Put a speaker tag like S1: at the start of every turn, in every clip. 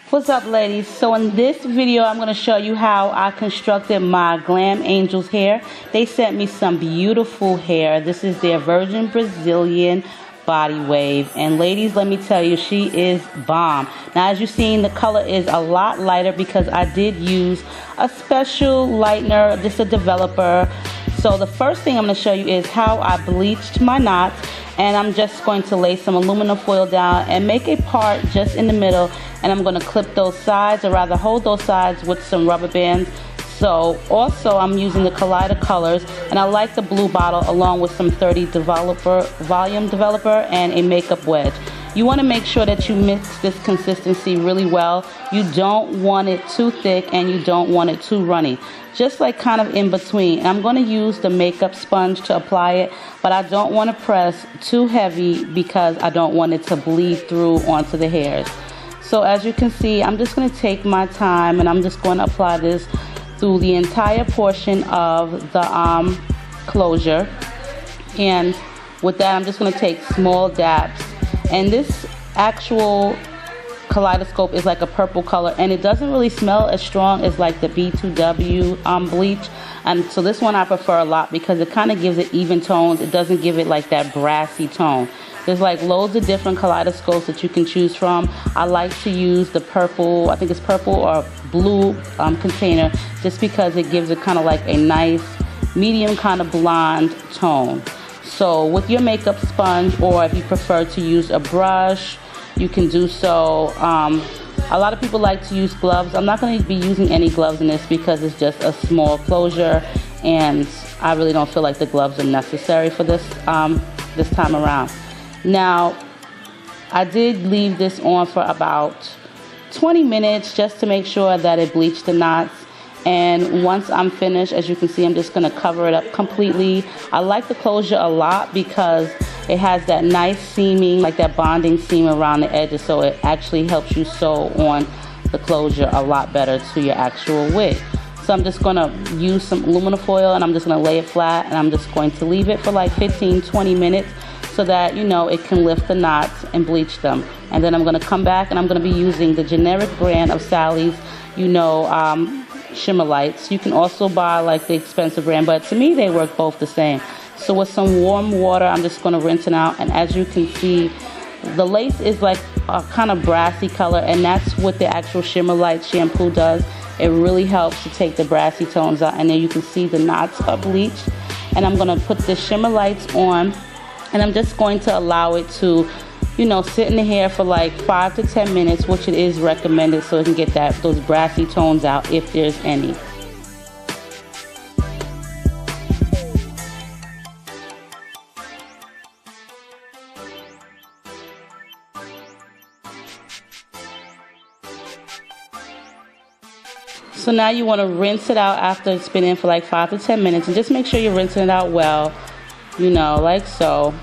S1: What's up, ladies? So in this video I'm going to show you how I constructed my Glam Angels hair. They sent me some beautiful hair. This is their Virgin Brazilian body wave, and ladies, let me tell you, she is bomb. Now, as you've seen, the color is a lot lighter because I did use a special lightener, just a developer. So the first thing I'm going to show you is how I bleached my knots, and I'm just going to lay some aluminum foil down and make a part just in the middle, and I'm going to clip those sides, or rather hold those sides with some rubber bands. So also I'm using the Kaleidocolors, and I like the blue bottle along with some 30 volume developer and a makeup wedge. You want to make sure that you mix this consistency really well. You don't want it too thick and you don't want it too runny. Just like kind of in between. And I'm going to use the makeup sponge to apply it, but I don't want to press too heavy because I don't want it to bleed through onto the hairs. So as you can see, I'm just going to take my time and I'm just going to apply this through the entire portion of the closure. And with that, I'm just going to take small dabs. And this actual kaleidoscope is like a purple color, and it doesn't really smell as strong as like the B2W bleach. And so this one I prefer a lot because it kind of gives it even tones. It doesn't give it like that brassy tone. There's like loads of different kaleidoscopes that you can choose from. I like to use the purple, I think it's purple or blue container, just because it gives it kind of like a nice medium kind of blonde tone. So with your makeup sponge, or if you prefer to use a brush, you can do so. A lot of people like to use gloves. I'm not going to be using any gloves in this because it's just a small closure, and I really don't feel like the gloves are necessary for this this time around. Now, I did leave this on for about 20 minutes just to make sure that it bleached the knots. And once I'm finished, as you can see, I'm just going to cover it up completely. I like the closure a lot because it has that nice seaming, like that bonding seam around the edges, so it actually helps you sew on the closure a lot better to your actual wig. So I'm just going to use some aluminum foil, and I'm just going to lay it flat, and I'm just going to leave it for like 15-20 minutes so that, you know, it can lift the knots and bleach them. And then I'm going to come back, and I'm going to be using the generic brand of Sally's, you know, Shimmer lights. You can also buy like the expensive brand, but to me they work both the same. So with some warm water, I'm just going to rinse it out, and as you can see, the lace is like a kind of brassy color, and that's what the actual Shimmer Light shampoo does. It really helps to take the brassy tones out, and then you can see the knots are bleached. And I'm going to put the Shimmer Lights on, and I'm just going to allow it to, you know, sit in the hair for like 5 to 10 minutes, which it is recommended, so it can get those brassy tones out if there's any. So now you want to rinse it out after it's been in for like 5 to 10 minutes, and just make sure you're rinsing it out well, you know, like so.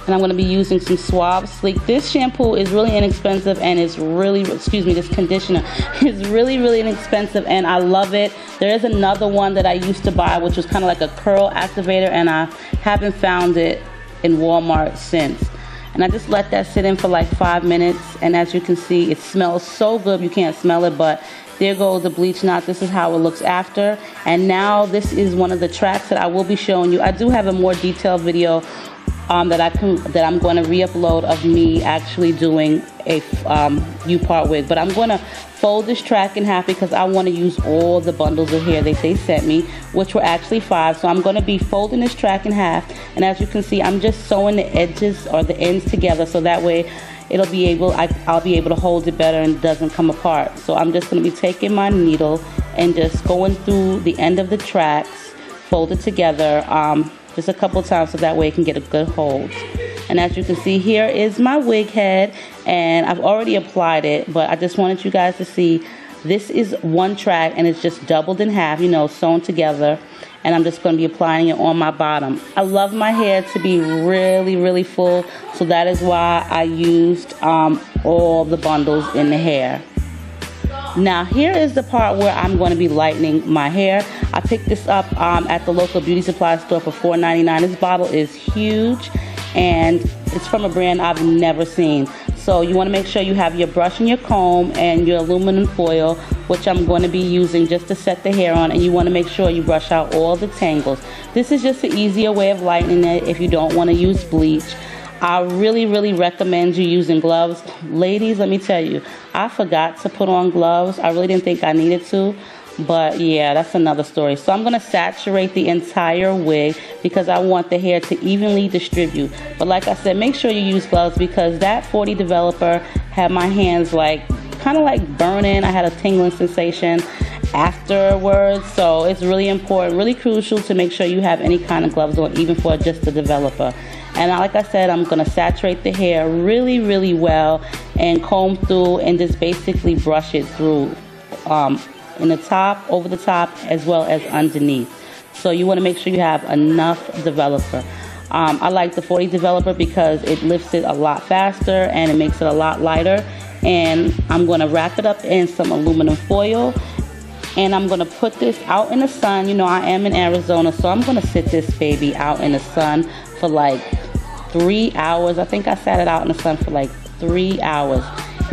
S1: And I'm going to be using some Suave Sleek. This shampoo is really inexpensive, and it's really, this conditioner is really, really inexpensive, and I love it. There is another one that I used to buy, which was kind of like a curl activator, and I haven't found it in Walmart since. And I just let that sit in for like 5 minutes, and as you can see, it smells so good. You can't smell it, but there goes the bleach knot. This is how it looks after. And now this is one of the tracks that I will be showing you. I do have a more detailed video that I'm going to re-upload of me actually doing a U-part wig, but I'm going to fold this track in half because I want to use all the bundles of hair that they sent me, which were actually 5. So I'm going to be folding this track in half, and as you can see, I'm just sewing the edges or the ends together so that way I'll be able to hold it better and it doesn't come apart. So I'm just going to be taking my needle and just going through the end of the tracks, fold it together just a couple times so that way it can get a good hold. And as you can see, here is my wig head, and I've already applied it, but I just wanted you guys to see this is one track, and it's just doubled in half, you know, sewn together, and I'm just going to be applying it on my bottom. I love my hair to be really, really full, so that is why I used all the bundles in the hair. Now here is the part where I'm going to be lightening my hair. I picked this up at the local beauty supply store for $4.99. This bottle is huge, and it's from a brand I've never seen. So you want to make sure you have your brush and your comb and your aluminum foil, which I'm going to be using just to set the hair on, and you want to make sure you brush out all the tangles. This is just an easier way of lightening it if you don't want to use bleach. I really recommend you using gloves. Ladies, let me tell you, I forgot to put on gloves. I really didn't think I needed to, but yeah, that's another story. So I'm going to saturate the entire wig because I want the hair to evenly distribute. But like I said, make sure you use gloves because that 40 developer had my hands like kind of like burning. I had a tingling sensation afterwards, so it's really important, really crucial to make sure you have any kind of gloves on, even for just the developer. And like I said, I'm going to saturate the hair really well and comb through and just basically brush it through in the top, over the top, as well as underneath. So you want to make sure you have enough developer. I like the 40 developer because it lifts it a lot faster and it makes it a lot lighter. And I'm going to wrap it up in some aluminum foil. And I'm going to put this out in the sun. You know, I am in Arizona, so I'm going to sit this baby out in the sun for like 3 hours. I think I sat it out in the sun for like 3 hours.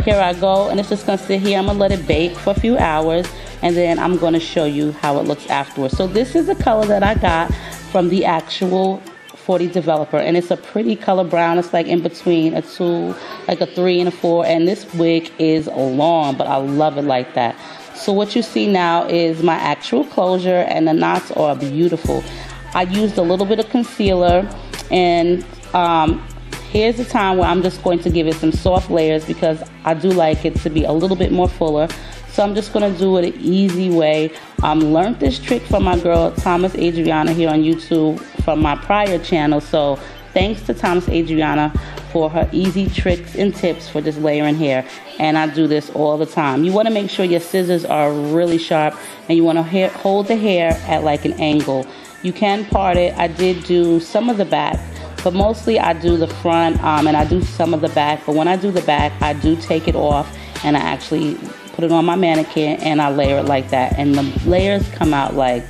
S1: Here I go, and it's just going to sit here. I'm going to let it bake for a few hours, and then I'm going to show you how it looks afterwards. So this is the color that I got from the actual 40 developer, and it's a pretty color brown. It's like in between a 2, like a 3 and a 4, and this wig is long, but I love it like that. So what you see now is my actual closure, and the knots are beautiful. I used a little bit of concealer, and here's the time where I'm just going to give it some soft layers because I do like it to be a little bit more fuller. So I'm just going to do it an easy way. Learned this trick from my girl Thomas Adriana here on YouTube from my prior channel. So thanks to Thomas Adriana for her easy tricks and tips for just layering hair. And I do this all the time. You want to make sure your scissors are really sharp, and you want to hold the hair at like an angle. You can part it. I did do some of the back, but mostly I do the front and I do some of the back. But when I do the back, I do take it off and I actually put it on my mannequin and I layer it like that. And the layers come out like,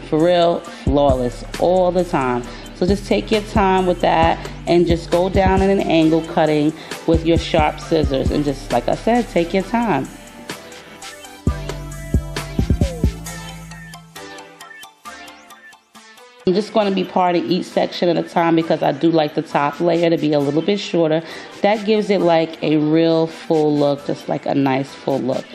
S1: for real, flawless all the time. So just take your time with that and just go down in an angle cutting with your sharp scissors. And just like I said, take your time. I'm just going to be parting each section at a time because I do like the top layer to be a little bit shorter. That gives it like a real full look, just like a nice full look.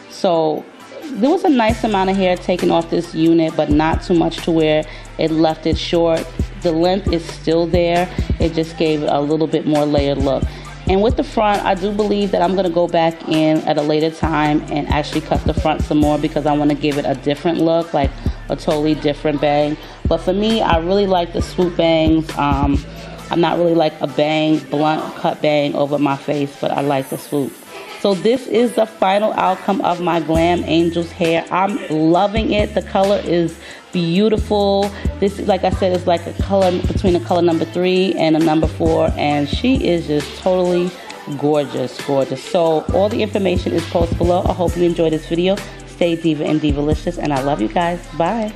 S1: So there was a nice amount of hair taken off this unit, but not too much to where it left it short. The length is still there. It just gave a little bit more layered look. And with the front, I do believe that I'm going to go back in at a later time and actually cut the front some more because I want to give it a different look, like a totally different bang. But for me, I really like the swoop bangs. I'm not really like a bang, blunt cut bang over my face, but I like the swoop. So this is the final outcome of my Glam Angel's hair. I'm loving it. The color is beautiful. This, like I said, is like a color between a color number 3 and a number 4, and she is just totally gorgeous. So all the information is posted below. I hope you enjoyed this video. Stay diva and divalicious, and I love you guys. Bye.